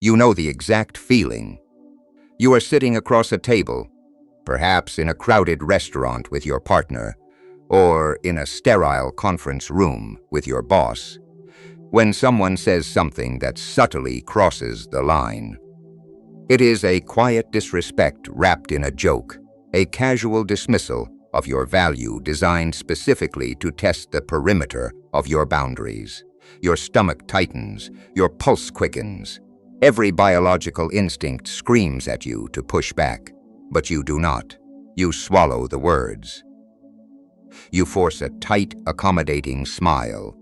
You know the exact feeling. You are sitting across a table, perhaps in a crowded restaurant with your partner, or in a sterile conference room with your boss, when someone says something that subtly crosses the line. It is a quiet disrespect wrapped in a joke, a casual dismissal of your value designed specifically to test the perimeter of your boundaries. Your stomach tightens, your pulse quickens. Every biological instinct screams at you to push back, but you do not. You swallow the words. You force a tight, accommodating smile.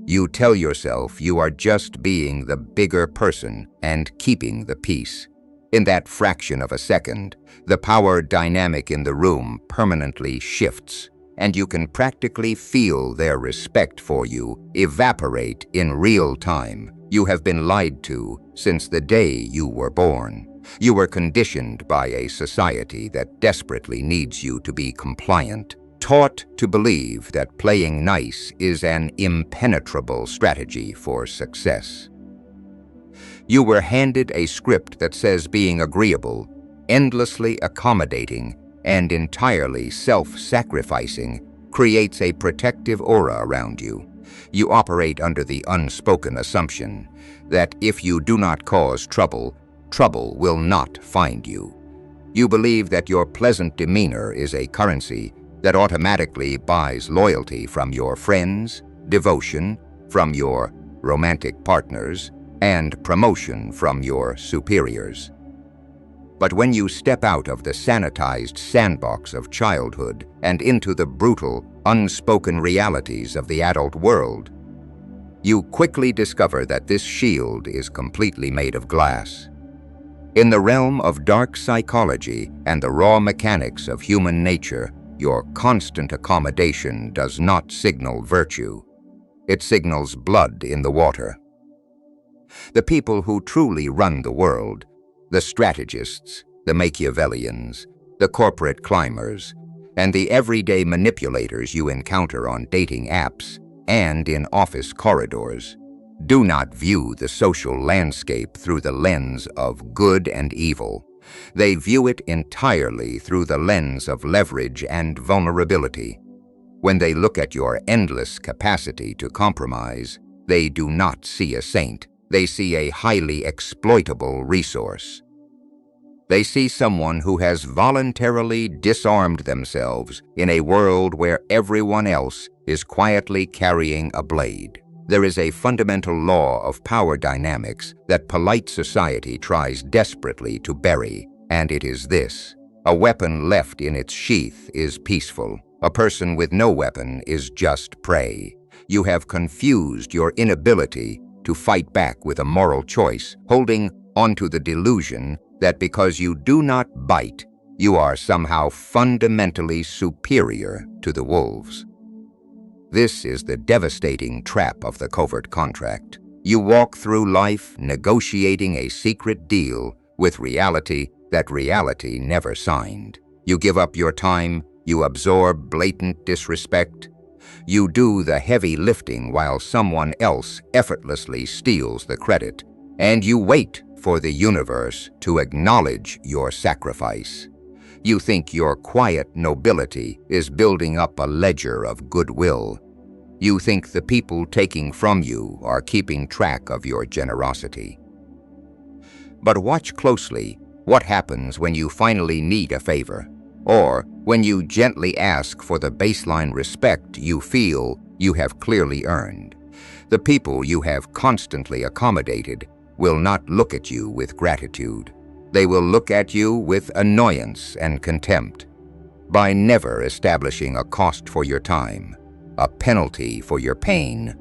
You tell yourself you are just being the bigger person and keeping the peace. In that fraction of a second, the power dynamic in the room permanently shifts, and you can practically feel their respect for you evaporate in real time. You have been lied to since the day you were born. You were conditioned by a society that desperately needs you to be compliant, taught to believe that playing nice is an impenetrable strategy for success. You were handed a script that says being agreeable, endlessly accommodating, and entirely self-sacrificing creates a protective aura around you. You operate under the unspoken assumption that if you do not cause trouble, trouble will not find you. You believe that your pleasant demeanor is a currency that automatically buys loyalty from your friends, devotion from your romantic partners, and promotion from your superiors. But when you step out of the sanitized sandbox of childhood and into the brutal, unspoken realities of the adult world, you quickly discover that this shield is completely made of glass. In the realm of dark psychology and the raw mechanics of human nature, your constant accommodation does not signal virtue. It signals blood in the water. The people who truly run the world, the strategists, the Machiavellians, the corporate climbers, and the everyday manipulators you encounter on dating apps and in office corridors, do not view the social landscape through the lens of good and evil. They view it entirely through the lens of leverage and vulnerability. When they look at your endless capacity to compromise, they do not see a saint. They see a highly exploitable resource. They see someone who has voluntarily disarmed themselves in a world where everyone else is quietly carrying a blade. There is a fundamental law of power dynamics that polite society tries desperately to bury, and it is this: a weapon left in its sheath is peaceful. A person with no weapon is just prey. You have confused your inability to fight back with a moral choice, holding onto the delusion that because you do not bite, you are somehow fundamentally superior to the wolves. This is the devastating trap of the covert contract. You walk through life negotiating a secret deal with reality that reality never signed. You give up your time, you absorb blatant disrespect. You do the heavy lifting while someone else effortlessly steals the credit, and you wait for the universe to acknowledge your sacrifice. You think your quiet nobility is building up a ledger of goodwill. You think the people taking from you are keeping track of your generosity. But watch closely what happens when you finally need a favor, or when you gently ask for the baseline respect you feel you have clearly earned. The people you have constantly accommodated will not look at you with gratitude. They will look at you with annoyance and contempt. By never establishing a cost for your time, a penalty for your pain,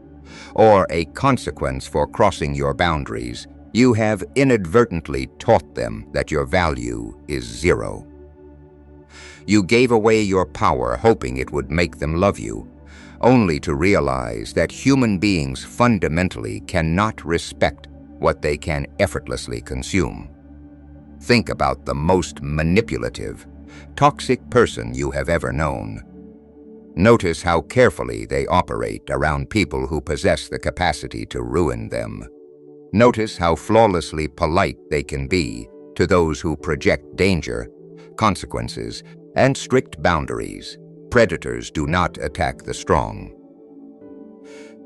or a consequence for crossing your boundaries, you have inadvertently taught them that your value is zero. You gave away your power hoping it would make them love you, only to realize that human beings fundamentally cannot respect what they can effortlessly consume. Think about the most manipulative, toxic person you have ever known. Notice how carefully they operate around people who possess the capacity to ruin them. Notice how flawlessly polite they can be to those who project danger, consequences, and strict boundaries. Predators do not attack the strong.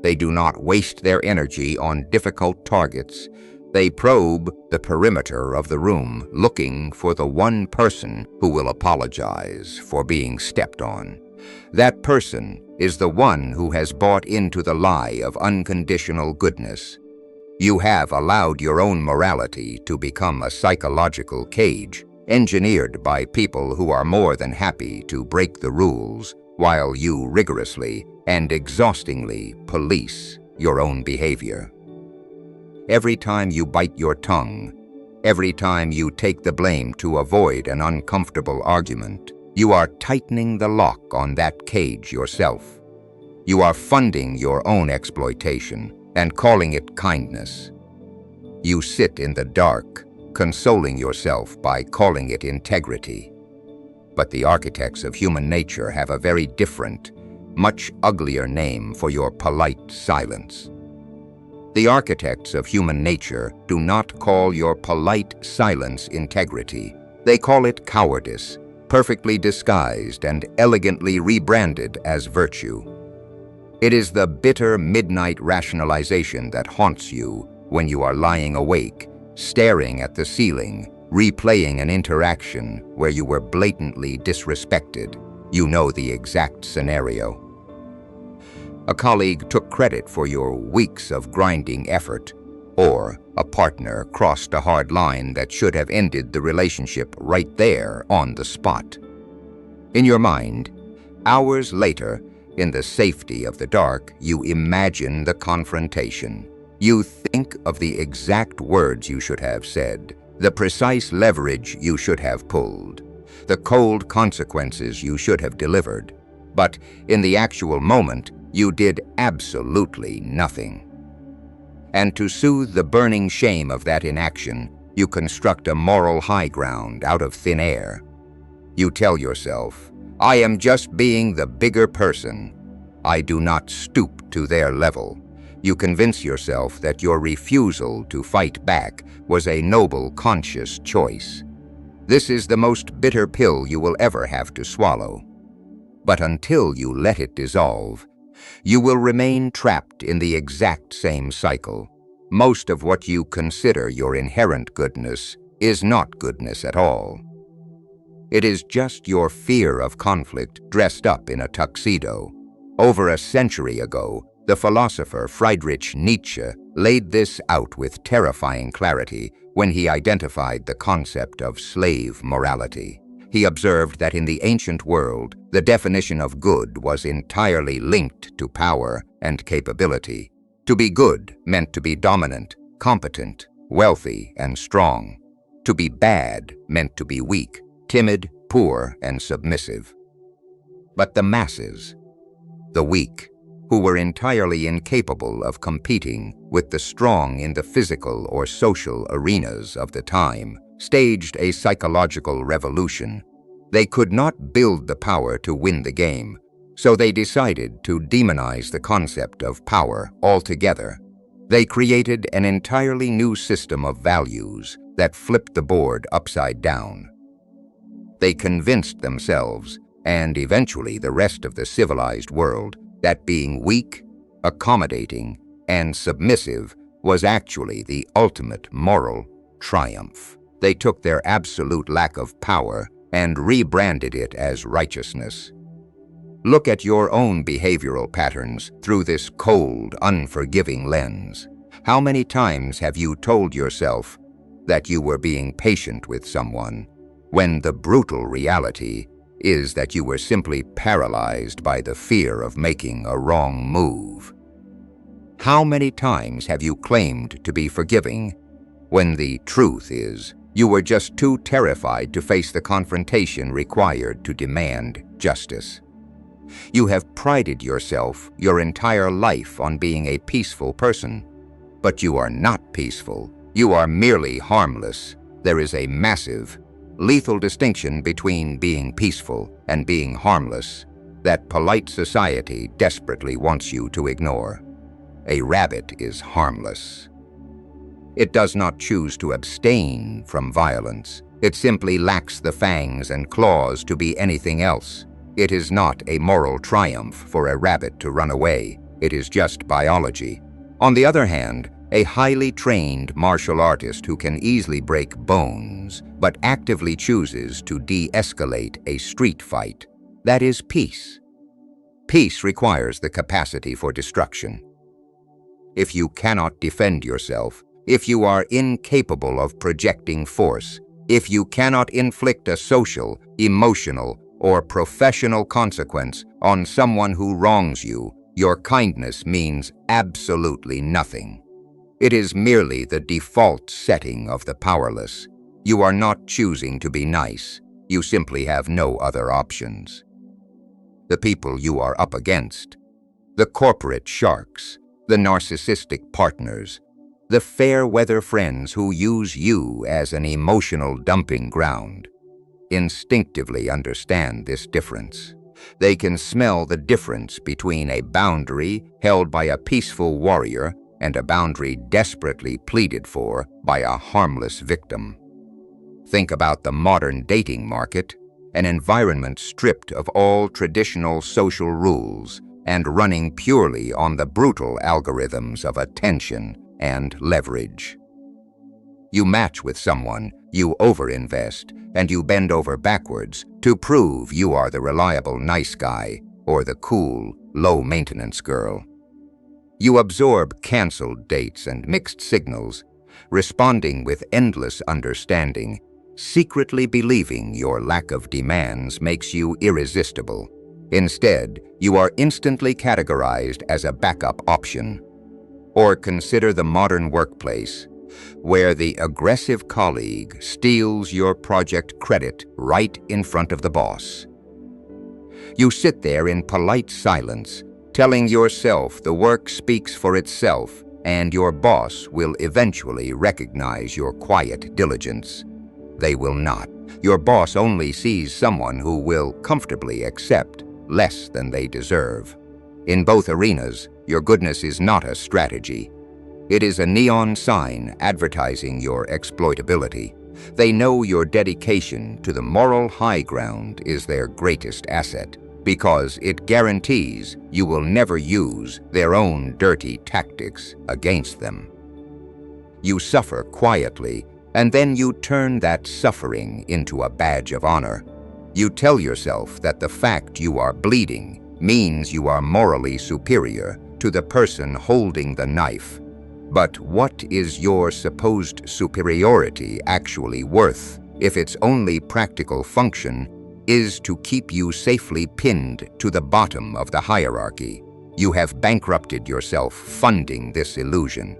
They do not waste their energy on difficult targets. They probe the perimeter of the room, looking for the one person who will apologize for being stepped on. That person is the one who has bought into the lie of unconditional goodness. You have allowed your own morality to become a psychological cage, engineered by people who are more than happy to break the rules, while you rigorously and exhaustingly police your own behavior. Every time you bite your tongue, every time you take the blame to avoid an uncomfortable argument, you are tightening the lock on that cage yourself. You are funding your own exploitation and calling it kindness. You sit in the dark, consoling yourself by calling it integrity. But the architects of human nature have a very different, much uglier name for your polite silence. The architects of human nature do not call your polite silence integrity. They call it cowardice, perfectly disguised and elegantly rebranded as virtue. It is the bitter midnight rationalization that haunts you when you are lying awake, staring at the ceiling, replaying an interaction where you were blatantly disrespected. You know the exact scenario. A colleague took credit for your weeks of grinding effort, or a partner crossed a hard line that should have ended the relationship right there on the spot. In your mind, hours later, in the safety of the dark, you imagine the confrontation. You think of the exact words you should have said, the precise leverage you should have pulled, the cold consequences you should have delivered. But in the actual moment, you did absolutely nothing. And to soothe the burning shame of that inaction, you construct a moral high ground out of thin air. You tell yourself, I am just being the bigger person. I do not stoop to their level. You convince yourself that your refusal to fight back was a noble, conscious choice. This is the most bitter pill you will ever have to swallow. But until you let it dissolve, you will remain trapped in the exact same cycle. Most of what you consider your inherent goodness is not goodness at all. It is just your fear of conflict dressed up in a tuxedo. Over a century ago, the philosopher Friedrich Nietzsche laid this out with terrifying clarity when he identified the concept of slave morality. He observed that in the ancient world, the definition of good was entirely linked to power and capability. To be good meant to be dominant, competent, wealthy, and strong. To be bad meant to be weak, timid, poor, and submissive. But the masses, the weak, who were entirely incapable of competing with the strong in the physical or social arenas of the time, staged a psychological revolution. They could not build the power to win the game, so they decided to demonize the concept of power altogether. They created an entirely new system of values that flipped the board upside down. They convinced themselves, and eventually the rest of the civilized world, that being weak, accommodating, and submissive was actually the ultimate moral triumph. They took their absolute lack of power and rebranded it as righteousness. Look at your own behavioral patterns through this cold, unforgiving lens. How many times have you told yourself that you were being patient with someone, when the brutal reality is that you were simply paralyzed by the fear of making a wrong move? How many times have you claimed to be forgiving, when the truth is you were just too terrified to face the confrontation required to demand justice? You have prided yourself your entire life on being a peaceful person, but you are not peaceful. You are merely harmless. There is a massive, lethal distinction between being peaceful and being harmless that polite society desperately wants you to ignore. A rabbit is harmless. It does not choose to abstain from violence. It simply lacks the fangs and claws to be anything else. It is not a moral triumph for a rabbit to run away. It is just biology. On the other hand, a highly trained martial artist who can easily break bones but actively chooses to de-escalate a street fight, that is peace. Peace requires the capacity for destruction. If you cannot defend yourself, if you are incapable of projecting force, if you cannot inflict a social, emotional, or professional consequence on someone who wrongs you, your kindness means absolutely nothing. It is merely the default setting of the powerless. You are not choosing to be nice. You simply have no other options. The people you are up against, the corporate sharks, the narcissistic partners, the fair-weather friends who use you as an emotional dumping ground, instinctively understand this difference. They can smell the difference between a boundary held by a peaceful warrior and a boundary desperately pleaded for by a harmless victim. Think about the modern dating market, an environment stripped of all traditional social rules and running purely on the brutal algorithms of attention and leverage. You match with someone, you overinvest, and you bend over backwards to prove you are the reliable nice guy or the cool, low-maintenance girl. You absorb canceled dates and mixed signals, responding with endless understanding, secretly believing your lack of demands makes you irresistible. Instead, you are instantly categorized as a backup option. Or consider the modern workplace, where the aggressive colleague steals your project credit right in front of the boss. You sit there in polite silence, telling yourself the work speaks for itself and your boss will eventually recognize your quiet diligence. They will not. Your boss only sees someone who will comfortably accept less than they deserve. In both arenas, your goodness is not a strategy. It is a neon sign advertising your exploitability. They know your dedication to the moral high ground is their greatest asset, because it guarantees you will never use their own dirty tactics against them. You suffer quietly, and then you turn that suffering into a badge of honor. You tell yourself that the fact you are bleeding means you are morally superior to the person holding the knife. But what is your supposed superiority actually worth if its only practical function is to keep you safely pinned to the bottom of the hierarchy? You have bankrupted yourself funding this illusion.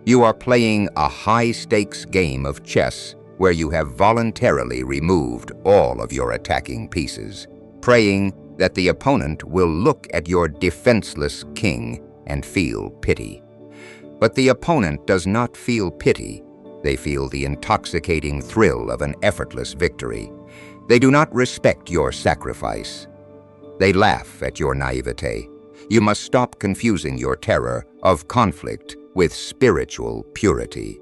You are playing a high-stakes game of chess where you have voluntarily removed all of your attacking pieces, praying that the opponent will look at your defenseless king and feel pity. But the opponent does not feel pity. They feel the intoxicating thrill of an effortless victory. They do not respect your sacrifice. They laugh at your naivete. You must stop confusing your terror of conflict with spiritual purity.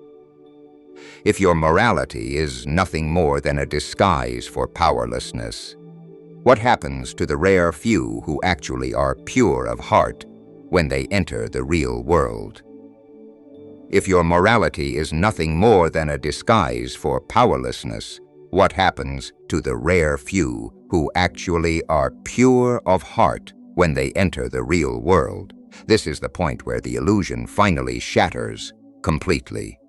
If your morality is nothing more than a disguise for powerlessness, what happens to the rare few who actually are pure of heart when they enter the real world? If your morality is nothing more than a disguise for powerlessness, what happens to the rare few who actually are pure of heart when they enter the real world? This is the point where the illusion finally shatters completely.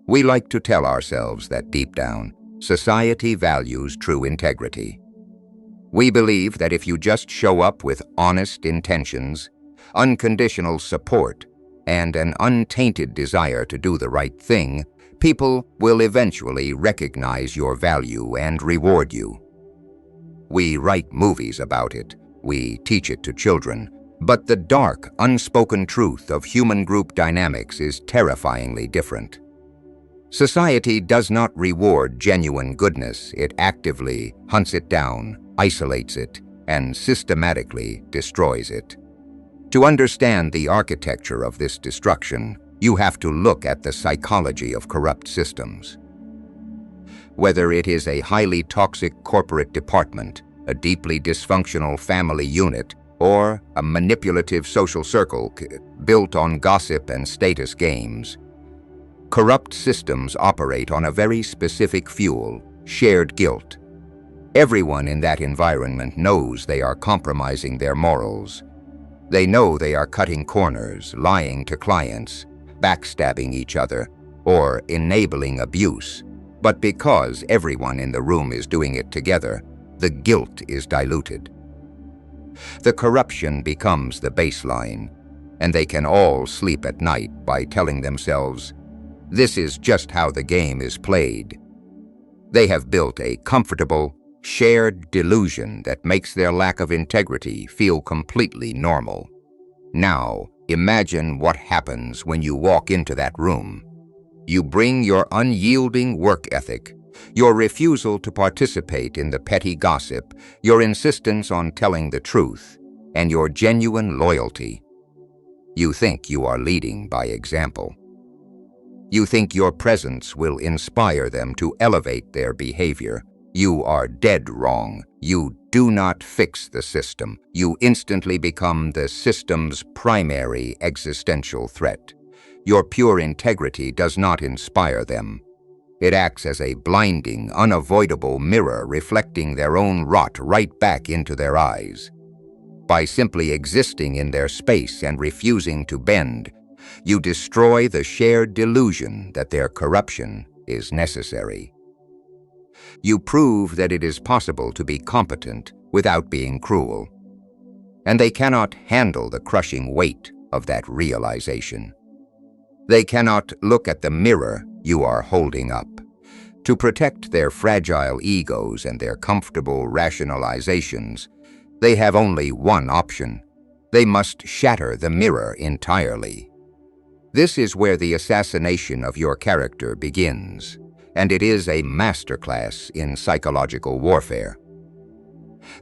We like to tell ourselves that deep down, society values true integrity. We believe that if you just show up with honest intentions, unconditional support, and an untainted desire to do the right thing, people will eventually recognize your value and reward you. We write movies about it, we teach it to children, but the dark, unspoken truth of human group dynamics is terrifyingly different. Society does not reward genuine goodness. It actively hunts it down, isolates it, and systematically destroys it. To understand the architecture of this destruction, you have to look at the psychology of corrupt systems. Whether it is a highly toxic corporate department, a deeply dysfunctional family unit, or a manipulative social circle built on gossip and status games, corrupt systems operate on a very specific fuel: shared guilt. Everyone in that environment knows they are compromising their morals. They know they are cutting corners, lying to clients, backstabbing each other, or enabling abuse. But because everyone in the room is doing it together, the guilt is diluted. The corruption becomes the baseline, and they can all sleep at night by telling themselves, "This is just how the game is played." They have built a comfortable, shared delusion that makes their lack of integrity feel completely normal. Now, imagine what happens when you walk into that room. You bring your unyielding work ethic, your refusal to participate in the petty gossip, your insistence on telling the truth, and your genuine loyalty. You think you are leading by example. You think your presence will inspire them to elevate their behavior. You are dead wrong. You do not fix the system. You instantly become the system's primary existential threat. Your pure integrity does not inspire them. It acts as a blinding, unavoidable mirror reflecting their own rot right back into their eyes. By simply existing in their space and refusing to bend, you destroy the shared delusion that their corruption is necessary. You prove that it is possible to be competent without being cruel. And they cannot handle the crushing weight of that realization. They cannot look at the mirror you are holding up. To protect their fragile egos and their comfortable rationalizations, they have only one option. They must shatter the mirror entirely. This is where the assassination of your character begins, and it is a masterclass in psychological warfare.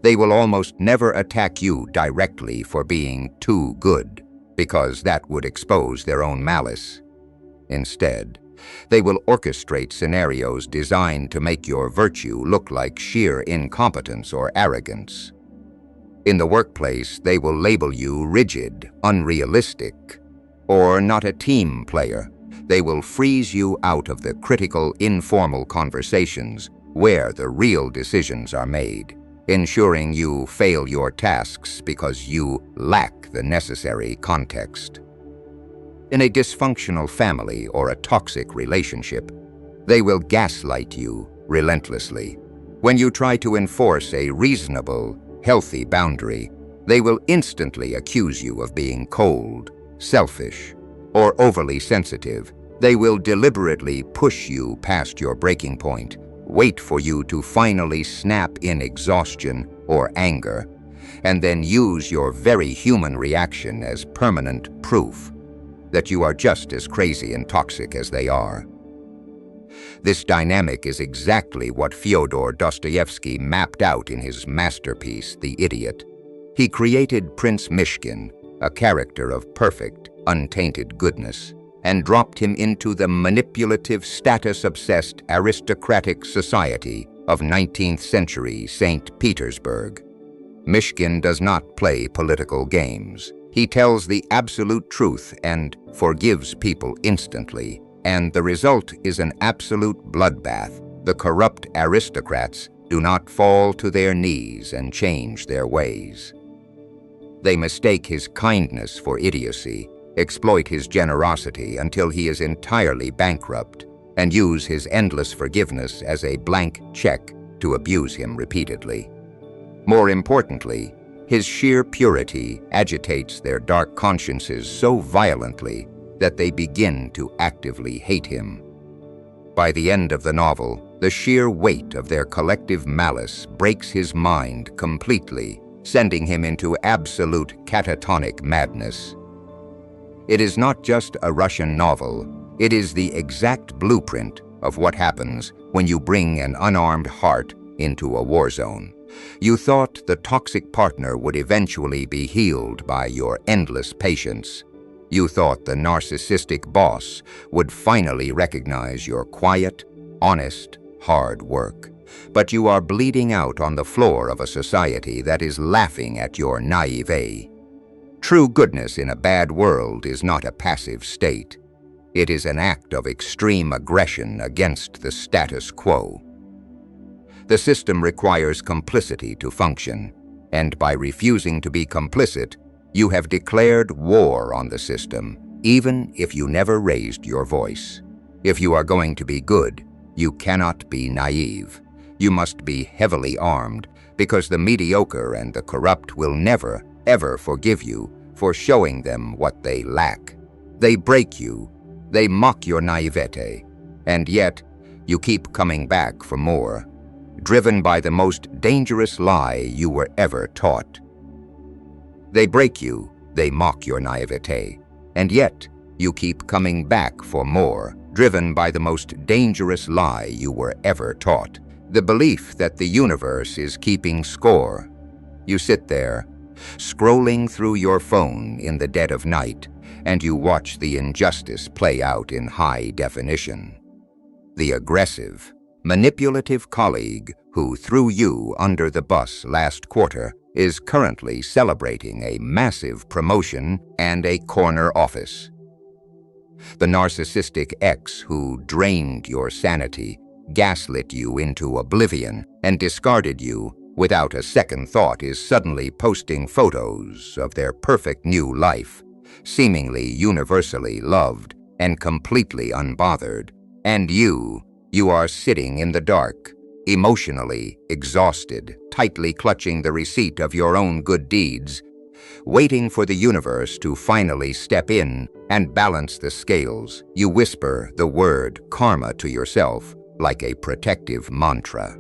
They will almost never attack you directly for being too good, because that would expose their own malice. Instead, they will orchestrate scenarios designed to make your virtue look like sheer incompetence or arrogance. In the workplace, they will label you rigid, unrealistic, or not a team player. They will freeze you out of the critical, informal conversations where the real decisions are made, ensuring you fail your tasks because you lack the necessary context. In a dysfunctional family or a toxic relationship, they will gaslight you relentlessly. When you try to enforce a reasonable, healthy boundary, they will instantly accuse you of being cold, selfish, or overly sensitive. They will deliberately push you past your breaking point, wait for you to finally snap in exhaustion or anger, and then use your very human reaction as permanent proof that you are just as crazy and toxic as they are. This dynamic is exactly what Fyodor Dostoevsky mapped out in his masterpiece, The Idiot. He created Prince Mishkin, a character of perfect, untainted goodness, and dropped him into the manipulative, status-obsessed, aristocratic society of 19th century St. Petersburg. Mishkin does not play political games. He tells the absolute truth and forgives people instantly, and the result is an absolute bloodbath. The corrupt aristocrats do not fall to their knees and change their ways. They mistake his kindness for idiocy, exploit his generosity until he is entirely bankrupt, and use his endless forgiveness as a blank check to abuse him repeatedly. More importantly, his sheer purity agitates their dark consciences so violently that they begin to actively hate him. By the end of the novel, the sheer weight of their collective malice breaks his mind completely, sending him into absolute catatonic madness. It is not just a Russian novel, it is the exact blueprint of what happens when you bring an unarmed heart into a war zone. You thought the toxic partner would eventually be healed by your endless patience. You thought the narcissistic boss would finally recognize your quiet, honest, hard work. But you are bleeding out on the floor of a society that is laughing at your naivete. True goodness in a bad world is not a passive state. It is an act of extreme aggression against the status quo. The system requires complicity to function, and by refusing to be complicit, you have declared war on the system, even if you never raised your voice. If you are going to be good, you cannot be naive. You must be heavily armed, because the mediocre and the corrupt will never, ever forgive you for showing them what they lack. They break you, they mock your naivete, and yet you keep coming back for more, driven by the most dangerous lie you were ever taught. They break you, they mock your naivete, and yet you keep coming back for more, driven by the most dangerous lie you were ever taught. The belief that the universe is keeping score. You sit there, scrolling through your phone in the dead of night, and you watch the injustice play out in high definition. The aggressive, manipulative colleague who threw you under the bus last quarter is currently celebrating a massive promotion and a corner office. The narcissistic ex who drained your sanity, gaslit you into oblivion, and discarded you without a second thought is suddenly posting photos of their perfect new life, seemingly universally loved and completely unbothered. And you are sitting in the dark, emotionally exhausted, tightly clutching the receipt of your own good deeds, waiting for the universe to finally step in and balance the scales. You whisper the word karma to yourself like a protective mantra.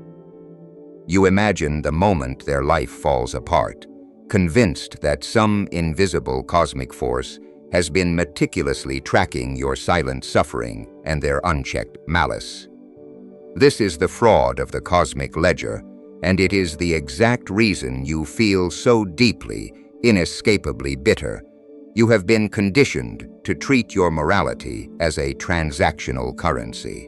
You imagine the moment their life falls apart, convinced that some invisible cosmic force has been meticulously tracking your silent suffering and their unchecked malice. This is the fraud of the cosmic ledger, and it is the exact reason you feel so deeply, inescapably bitter. You have been conditioned to treat your morality as a transactional currency.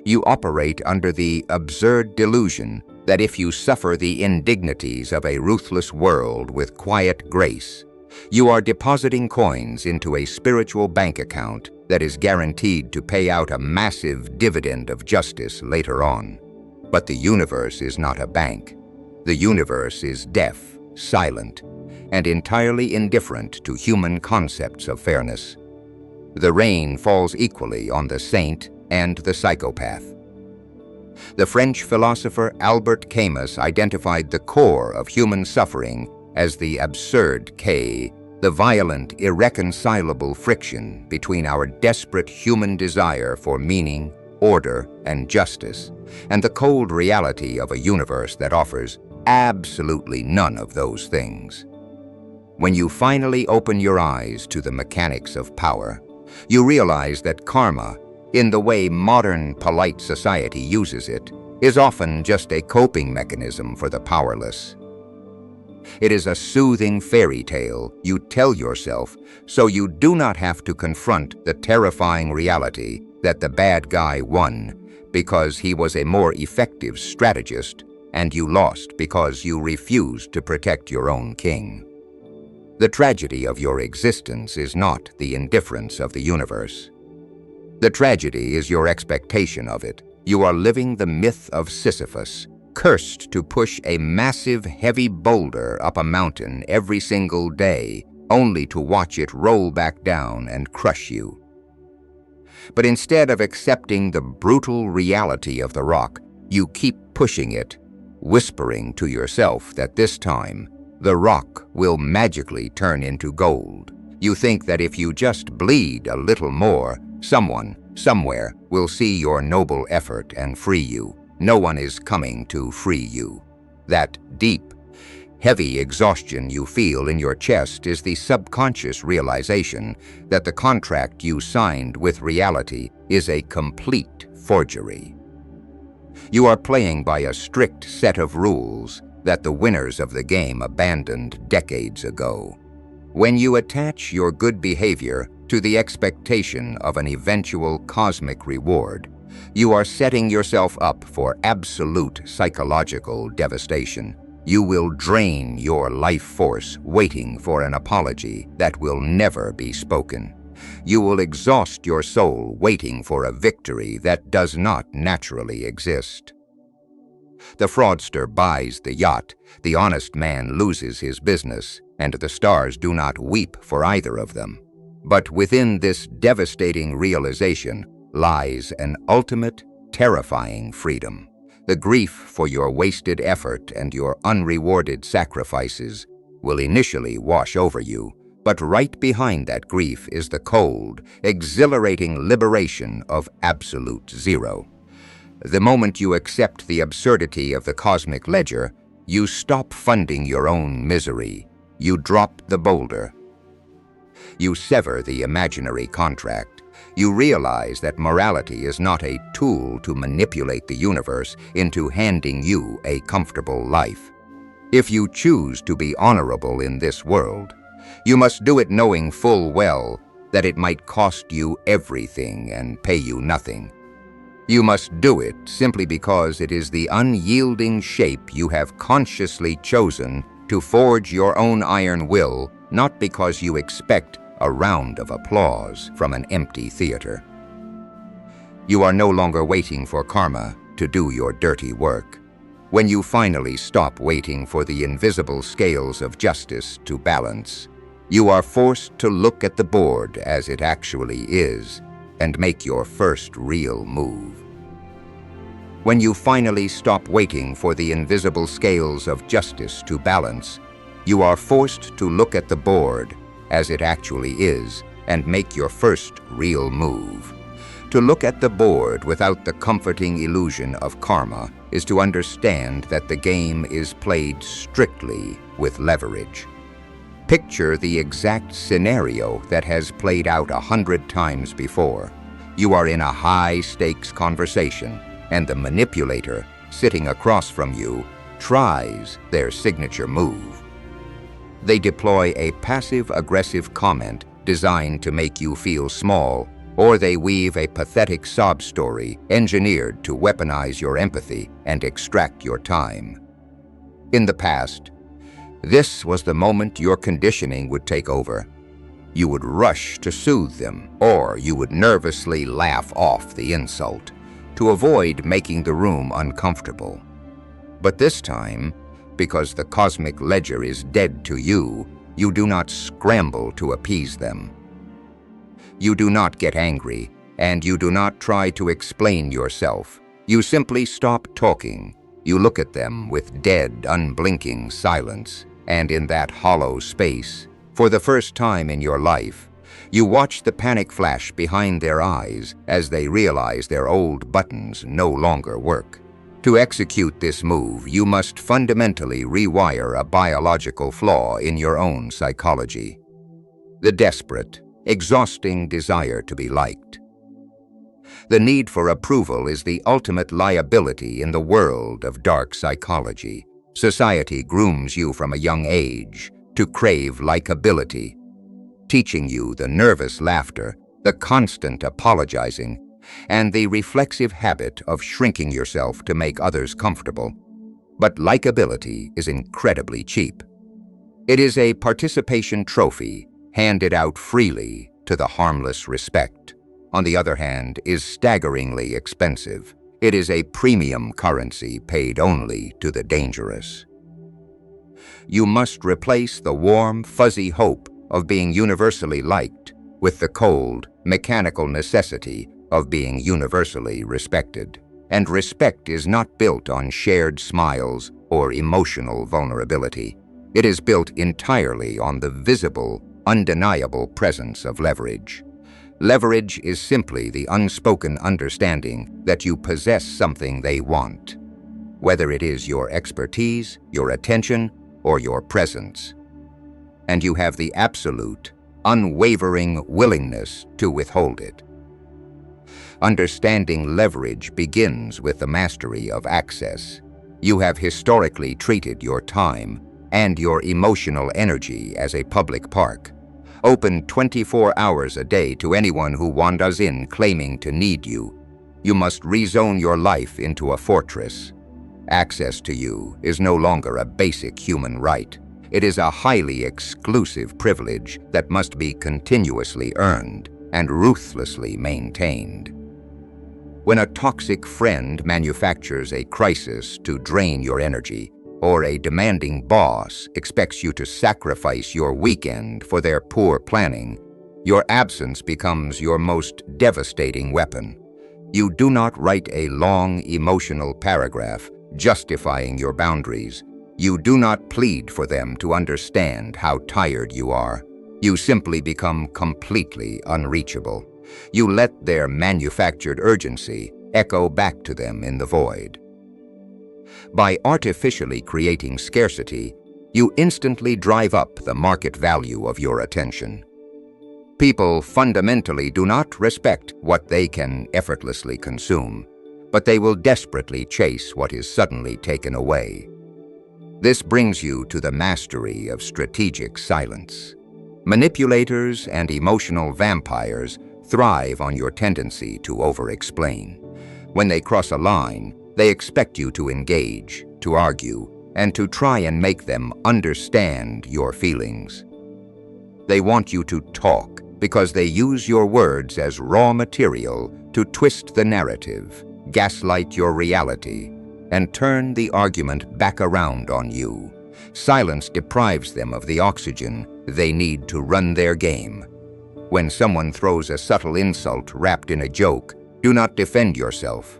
You operate under the absurd delusion that if you suffer the indignities of a ruthless world with quiet grace, you are depositing coins into a spiritual bank account that is guaranteed to pay out a massive dividend of justice later on. But the universe is not a bank. The universe is deaf, silent, and entirely indifferent to human concepts of fairness. The rain falls equally on the saint and the psychopath. The French philosopher Albert Camus identified the core of human suffering as the absurd the violent, irreconcilable friction between our desperate human desire for meaning, order, and justice, and the cold reality of a universe that offers absolutely none of those things. When you finally open your eyes to the mechanics of power, you realize that karma, in the way modern polite society uses it, is often just a coping mechanism for the powerless. It is a soothing fairy tale you tell yourself so you do not have to confront the terrifying reality that the bad guy won because he was a more effective strategist and you lost because you refused to protect your own king. The tragedy of your existence is not the indifference of the universe. The tragedy is your expectation of it. You are living the myth of Sisyphus, cursed to push a massive, heavy boulder up a mountain every single day, only to watch it roll back down and crush you. But instead of accepting the brutal reality of the rock, you keep pushing it, whispering to yourself that this time, the rock will magically turn into gold. You think that if you just bleed a little more, someone, somewhere, will see your noble effort and free you. No one is coming to free you. That deep, heavy exhaustion you feel in your chest is the subconscious realization that the contract you signed with reality is a complete forgery. You are playing by a strict set of rules that the winners of the game abandoned decades ago. When you attach your good behavior to the expectation of an eventual cosmic reward, you are setting yourself up for absolute psychological devastation. You will drain your life force waiting for an apology that will never be spoken. You will exhaust your soul waiting for a victory that does not naturally exist. The fraudster buys the yacht, the honest man loses his business, and the stars do not weep for either of them. But within this devastating realization lies an ultimate, terrifying freedom. The grief for your wasted effort and your unrewarded sacrifices will initially wash over you, but right behind that grief is the cold, exhilarating liberation of absolute zero. The moment you accept the absurdity of the cosmic ledger, you stop funding your own misery. You drop the boulder. You sever the imaginary contract. You realize that morality is not a tool to manipulate the universe into handing you a comfortable life. If you choose to be honorable in this world, you must do it knowing full well that it might cost you everything and pay you nothing. You must do it simply because it is the unyielding shape you have consciously chosen to forge your own iron will, not because you expect a round of applause from an empty theater. You are no longer waiting for karma to do your dirty work. When you finally stop waiting for the invisible scales of justice to balance, you are forced to look at the board as it actually is and make your first real move. When you finally stop waiting for the invisible scales of justice to balance, you are forced to look at the board as it actually is and make your first real move. To look at the board without the comforting illusion of karma is to understand that the game is played strictly with leverage. Picture the exact scenario that has played out 100 times before. You are in a high-stakes conversation, and the manipulator, sitting across from you, tries their signature move. They deploy a passive-aggressive comment designed to make you feel small, or they weave a pathetic sob story engineered to weaponize your empathy and extract your time. In the past, this was the moment your conditioning would take over. You would rush to soothe them, or you would nervously laugh off the insult to avoid making the room uncomfortable. But this time, because the cosmic ledger is dead to you, you do not scramble to appease them. You do not get angry, and you do not try to explain yourself. You simply stop talking. You look at them with dead, unblinking silence, and in that hollow space, for the first time in your life, you watch the panic flash behind their eyes as they realize their old buttons no longer work. To execute this move, you must fundamentally rewire a biological flaw in your own psychology: the desperate, exhausting desire to be liked. The need for approval is the ultimate liability in the world of dark psychology. Society grooms you from a young age to crave likability, teaching you the nervous laughter, the constant apologizing, and the reflexive habit of shrinking yourself to make others comfortable. But likability is incredibly cheap. It is a participation trophy handed out freely to the harmless. Respect, on the other hand, is staggeringly expensive. It is a premium currency paid only to the dangerous. You must replace the warm, fuzzy hope of being universally liked with the cold, mechanical necessity of being universally respected. And respect is not built on shared smiles or emotional vulnerability. It is built entirely on the visible, undeniable presence of leverage. Leverage is simply the unspoken understanding that you possess something they want, whether it is your expertise, your attention, or your presence. And you have the absolute, unwavering willingness to withhold it. Understanding leverage begins with the mastery of access. You have historically treated your time and your emotional energy as a public park. Open 24 hours a day to anyone who wanders in claiming to need you. You must rezone your life into a fortress. Access to you is no longer a basic human right. It is a highly exclusive privilege that must be continuously earned and ruthlessly maintained. When a toxic friend manufactures a crisis to drain your energy, or a demanding boss expects you to sacrifice your weekend for their poor planning, your absence becomes your most devastating weapon. You do not write a long emotional paragraph justifying your boundaries. You do not plead for them to understand how tired you are. You simply become completely unreachable. You let their manufactured urgency echo back to them in the void. By artificially creating scarcity, you instantly drive up the market value of your attention. People fundamentally do not respect what they can effortlessly consume, but they will desperately chase what is suddenly taken away. This brings you to the mastery of strategic silence. Manipulators and emotional vampires thrive on your tendency to over-explain. When they cross a line, they expect you to engage, to argue, and to try and make them understand your feelings. They want you to talk because they use your words as raw material to twist the narrative, gaslight your reality, and turn the argument back around on you. Silence deprives them of the oxygen they need to run their game. When someone throws a subtle insult wrapped in a joke, do not defend yourself.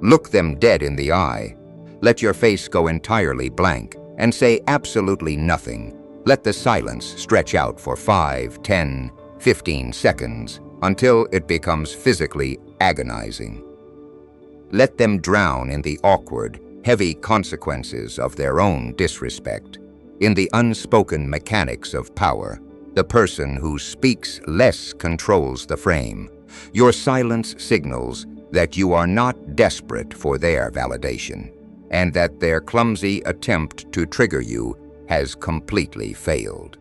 Look them dead in the eye. Let your face go entirely blank and say absolutely nothing. Let the silence stretch out for 5, 10, 15 seconds until it becomes physically agonizing. Let them drown in the awkward, heavy consequences of their own disrespect, in the unspoken mechanics of power. The person who speaks less controls the frame. Your silence signals that you are not desperate for their validation, and that their clumsy attempt to trigger you has completely failed.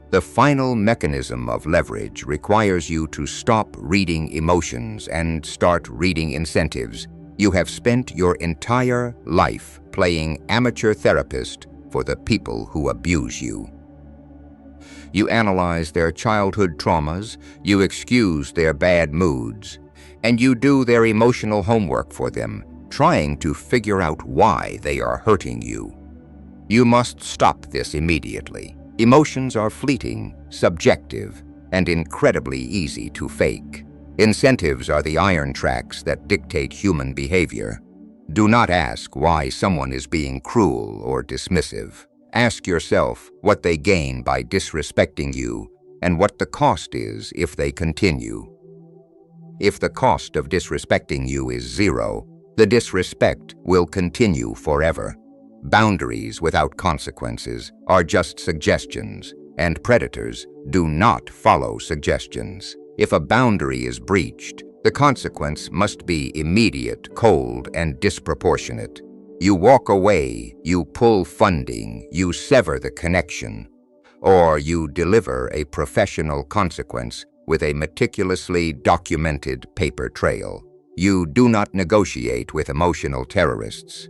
The final mechanism of leverage requires you to stop reading emotions and start reading incentives. You have spent your entire life playing amateur therapist for the people who abuse you. You analyze their childhood traumas, you excuse their bad moods, and you do their emotional homework for them, trying to figure out why they are hurting you. You must stop this immediately. Emotions are fleeting, subjective, and incredibly easy to fake. Incentives are the iron tracks that dictate human behavior. Do not ask why someone is being cruel or dismissive. Ask yourself what they gain by disrespecting you and what the cost is if they continue. If the cost of disrespecting you is zero, the disrespect will continue forever. Boundaries without consequences are just suggestions, and predators do not follow suggestions. If a boundary is breached, the consequence must be immediate, cold, and disproportionate. You walk away, you pull funding, you sever the connection, or you deliver a professional consequence with a meticulously documented paper trail. You do not negotiate with emotional terrorists.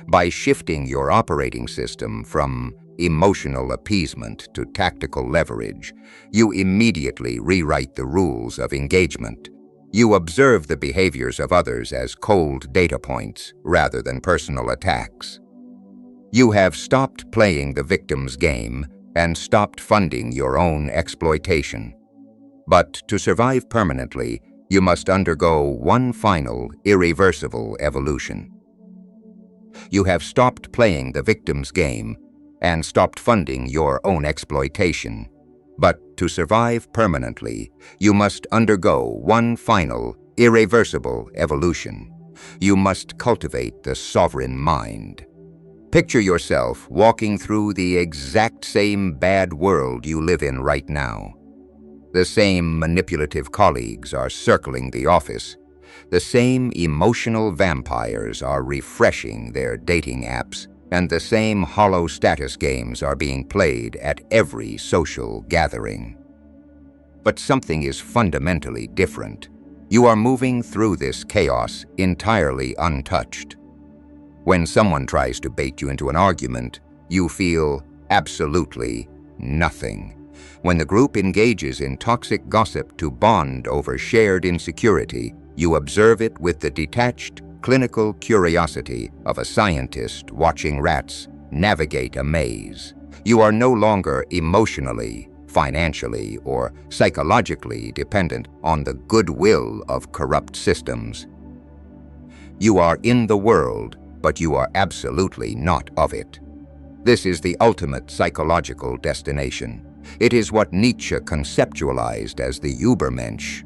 By shifting your operating system from emotional appeasement to tactical leverage, you immediately rewrite the rules of engagement. You observe the behaviors of others as cold data points rather than personal attacks. You have stopped playing the victim's game and stopped funding your own exploitation. But to survive permanently, you must undergo one final, irreversible evolution. You have stopped playing the victim's game and stopped funding your own exploitation. But to survive permanently, you must undergo one final, irreversible evolution. You must cultivate the sovereign mind. Picture yourself walking through the exact same bad world you live in right now. The same manipulative colleagues are circling the office. The same emotional vampires are refreshing their dating apps. and the same hollow status games are being played at every social gathering. But something is fundamentally different. You are moving through this chaos entirely untouched. When someone tries to bait you into an argument, you feel absolutely nothing. When the group engages in toxic gossip to bond over shared insecurity, you observe it with the detached, clinical curiosity of a scientist watching rats navigate a maze. You are no longer emotionally, financially, or psychologically dependent on the goodwill of corrupt systems. You are in the world, but you are absolutely not of it. This is the ultimate psychological destination. It is what Nietzsche conceptualized as the Übermensch,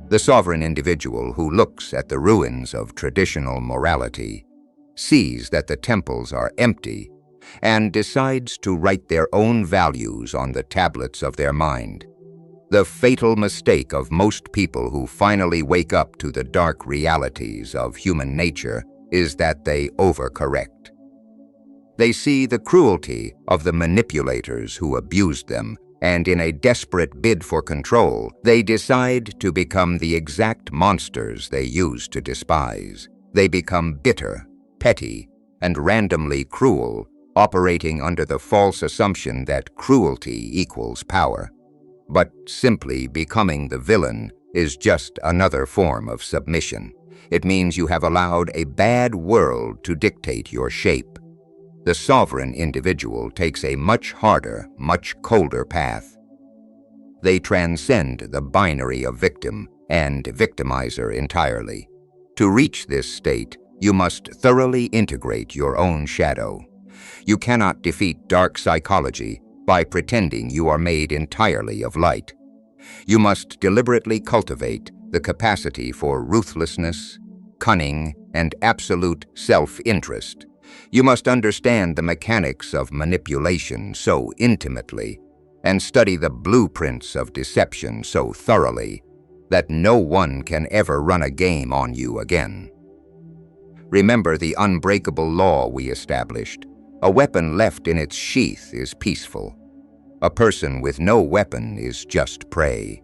the sovereign individual who looks at the ruins of traditional morality, sees that the temples are empty, and decides to write their own values on the tablets of their mind. The fatal mistake of most people who finally wake up to the dark realities of human nature is that they overcorrect. They see the cruelty of the manipulators who abused them, and in a desperate bid for control, they decide to become the exact monsters they used to despise. They become bitter, petty, and randomly cruel, operating under the false assumption that cruelty equals power. But simply becoming the villain is just another form of submission. It means you have allowed a bad world to dictate your shape. The sovereign individual takes a much harder, much colder path. They transcend the binary of victim and victimizer entirely. To reach this state, you must thoroughly integrate your own shadow. You cannot defeat dark psychology by pretending you are made entirely of light. You must deliberately cultivate the capacity for ruthlessness, cunning, and absolute self-interest. You must understand the mechanics of manipulation so intimately and study the blueprints of deception so thoroughly that no one can ever run a game on you again. Remember the unbreakable law we established. A weapon left in its sheath is peaceful. A person with no weapon is just prey.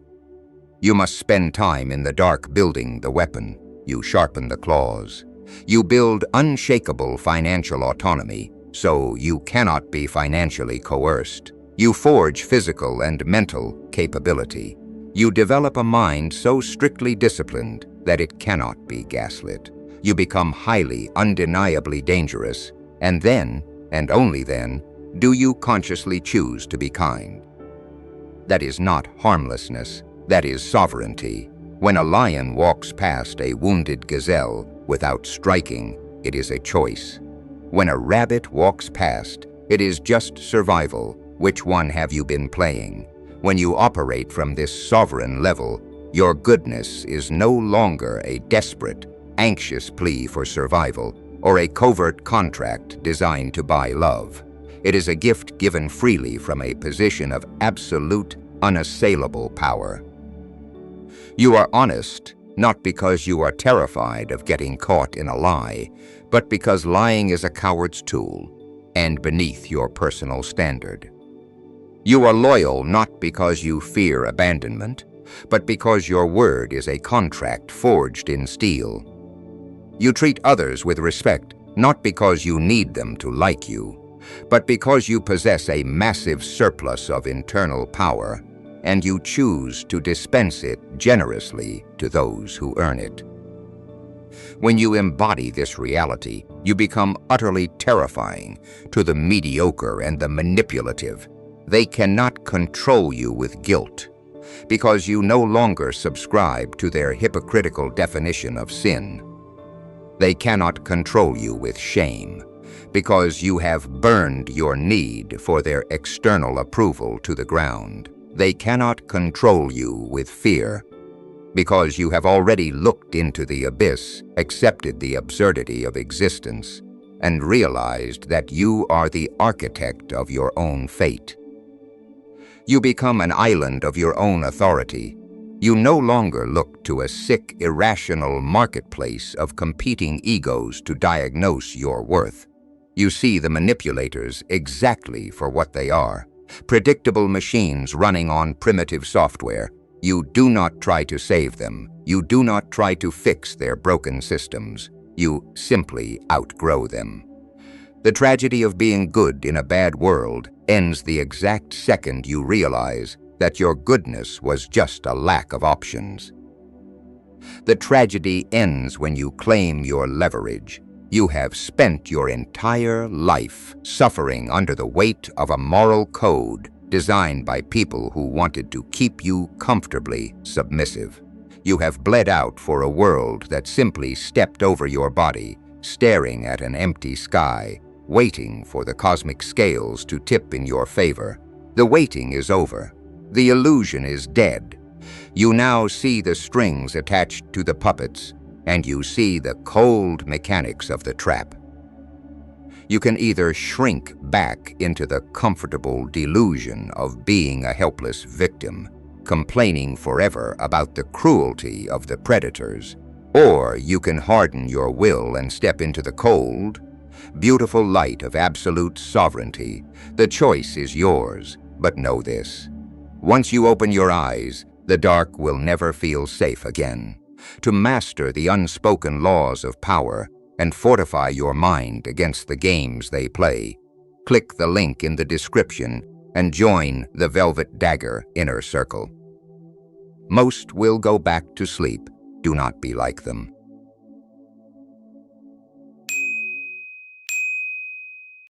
You must spend time in the dark building the weapon. You sharpen the claws. You build unshakable financial autonomy, so you cannot be financially coerced. You forge physical and mental capability. You develop a mind so strictly disciplined that it cannot be gaslit. You become highly, undeniably dangerous, and then, and only then, do you consciously choose to be kind. That is not harmlessness, that is sovereignty. When a lion walks past a wounded gazelle without striking, it is a choice. When a rabbit walks past, it is just survival. Which one have you been playing? When you operate from this sovereign level, your goodness is no longer a desperate, anxious plea for survival or a covert contract designed to buy love. It is a gift given freely from a position of absolute, unassailable power. You are honest, not because you are terrified of getting caught in a lie, but because lying is a coward's tool and beneath your personal standard. You are loyal not because you fear abandonment, but because your word is a contract forged in steel. You treat others with respect not because you need them to like you, but because you possess a massive surplus of internal power, and you choose to dispense it generously to those who earn it. When you embody this reality, you become utterly terrifying to the mediocre and the manipulative. They cannot control you with guilt, because you no longer subscribe to their hypocritical definition of sin. They cannot control you with shame, because you have burned your need for their external approval to the ground. They cannot control you with fear, because you have already looked into the abyss, accepted the absurdity of existence, and realized that you are the architect of your own fate. You become an island of your own authority. You no longer look to a sick, irrational marketplace of competing egos to diagnose your worth. You see the manipulators exactly for what they are. Predictable machines running on primitive software. You do not try to save them. You do not try to fix their broken systems. You simply outgrow them. The tragedy of being good in a bad world ends the exact second you realize that your goodness was just a lack of options. The tragedy ends when you claim your leverage. You have spent your entire life suffering under the weight of a moral code designed by people who wanted to keep you comfortably submissive. You have bled out for a world that simply stepped over your body, staring at an empty sky, waiting for the cosmic scales to tip in your favor. The waiting is over. The illusion is dead. You now see the strings attached to the puppets, and you see the cold mechanics of the trap. You can either shrink back into the comfortable delusion of being a helpless victim, complaining forever about the cruelty of the predators, or you can harden your will and step into the cold, beautiful light of absolute sovereignty. The choice is yours, but know this. Once you open your eyes, the dark will never feel safe again. To master the unspoken laws of power and fortify your mind against the games they play, click the link in the description and join the Velvet Dagger inner circle. Most will go back to sleep. Do not be like them.